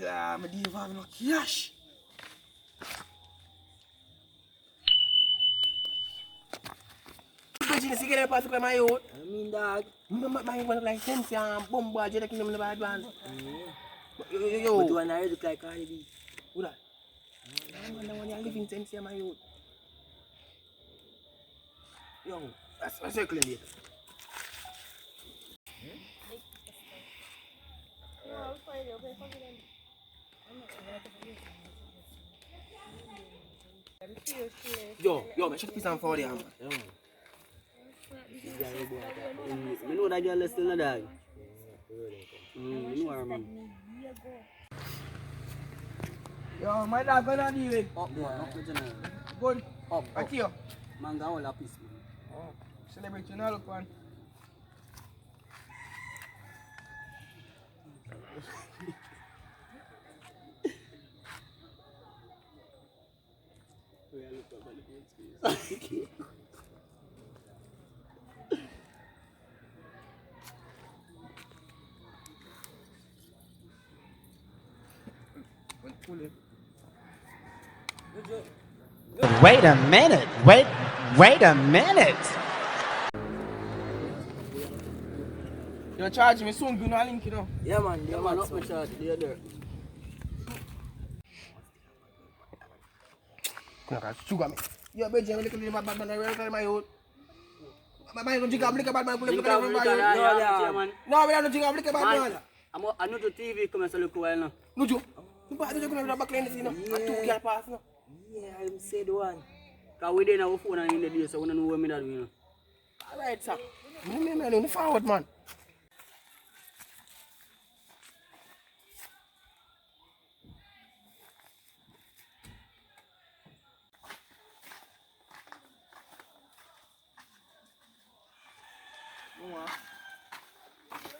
Yeah, I don't have no cash. Imagine if you get a pass to my youth. I mean, dog. My one like sense and bomb ball, just like in the bad one. Yo. But you want to look like Cardi? Who that? I'm the one that live in sense here, my youth. Yo, that's a circle in here. Yo, man, check the piece on for there, man. You know that girl is still a dog? You know her, man. Yo, my dog gonna deal with. Up with you. Good. Up. Back here. Man, go all a piece, man. Oh, celebrate you now, look, man. Wait a minute. Wait a minute. You're charging me soon, you know, link, you know. Yeah, man, up my charge. They're there. Sugar me. Yo, Benji, I'm looking at bad man, I'm looking at my own. My man, drink up, look at bad man, look at my own. No, we don't drink up, look at bad man. I'm Nuju TV, come and look while now. Nuju? You bought the joke back lane, you know? I took your pass, no? Yeah, I'm said one. Because we didn't have a phone in the day, so we don't know where me that, you know. Alright, sir. No, forward, man.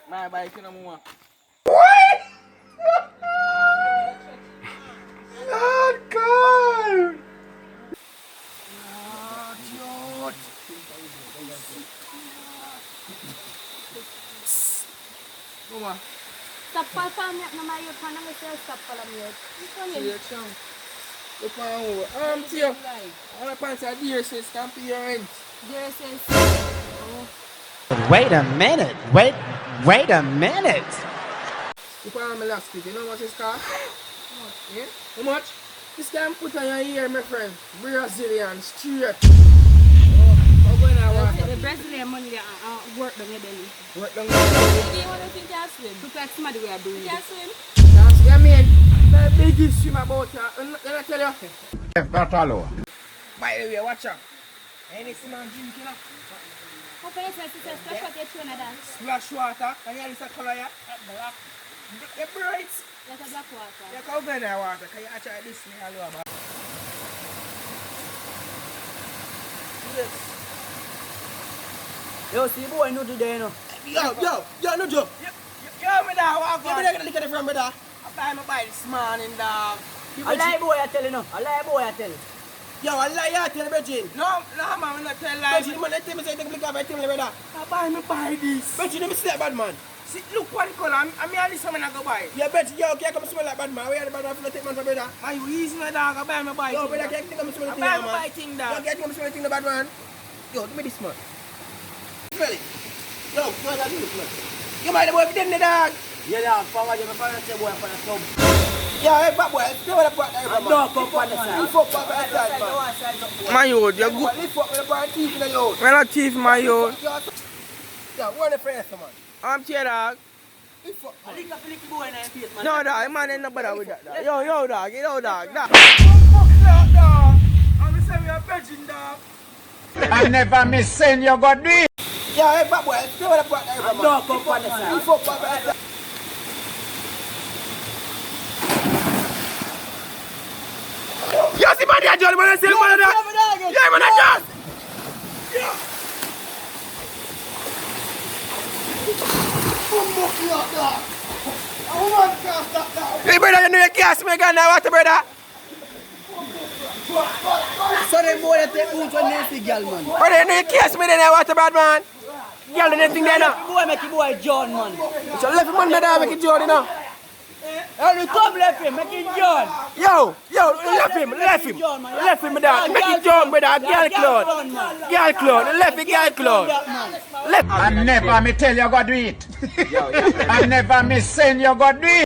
My bike, you know, What? Lord God! Lord, Mama. Stop palm yak na mayo pa nang stop palam yet. Look on Tio. All pants are dear, sis. Can't pay your rent. Dear says, Wait a minute. Wait a minute. Look on my last kid. You know what this cost? Yeah? How much? This can put on your ear, my friend. Brazilian, straight. the Brazilian money they work down your belly. Work down Do you want to think you swim? Look like somebody we are doing. You can swim? That's what I mean. The biggest swim about you. Let me tell you. By the way, watch out. Any man drink, you know? How can you say splash water you train that? Splash water. Can you see the color here? Black. The bright. Like a black water. You can open that water. Can you actually listen all over? Yes. Yo, see boy, Nuju there, you know. Yo, Nuju. Yo, me da walk on. You look at the front, brother. I buy my bike this morning, dog. I lie boy, I tell you, no. I lie boy, I tell you. Yo, I lie, I tell you, Virgin. No, man, I'm not telling lies. Virgin, man, let me say, take a look at my team, brother. I buy my bike this. Virgin, let me see that bad man. See, look what the color. I'm here this one, I go buy. Yeah, Virgin, yo, okay, come smell like bad man. Where are the bad man for the take man for brother? Man, you easy, my dog. I buy my bike. Yo, brother, can you come smell the thing, man? I buy my bike thing, dog. Yo, can you come smell the thing, the bad man? Yo, give me this, man. Smell it. Yo, you want to do this, man? You might have worked in the dog. Yeah, dog, forward, you're going to say boy, for the sub. Yeah, hey, bad boy, throw the pot there, man. Dog, come on the side. Lift up on the side, man. My youth, you're good. Lift up with the bar teeth in the youth. We're not teeth, my youth. Yeah, we're the friends, man. I'm here, dog. Lift up, man. No, dog, man ain't no better with that, dog. Yo, dog, dog. Fuck dog. I'm saying we're virgin, dog. I never miss saying you got me. Yeah, hey, bad boy, throw the pot there, man. Dog, come on the side. Lift up on the side. Yo, see man, you're Johnny, man, I say, man, yeah, man, I just. Yeah. Hey, brother, you know you can't smell gun now, what, brother? So them boy that take boots when they see Gyal, man. Brother, you know you can't smell now, what, bad man? Gyal, do anything there now. Boy make it boy John, man. So left man, brother, make it Johnny now. The club left him, make it John. Yo, left him, brother. Make it John, brother. Gyal cloud, left it, Gyal cloud. Left. And never me tell you go do it. And never me send you go do it.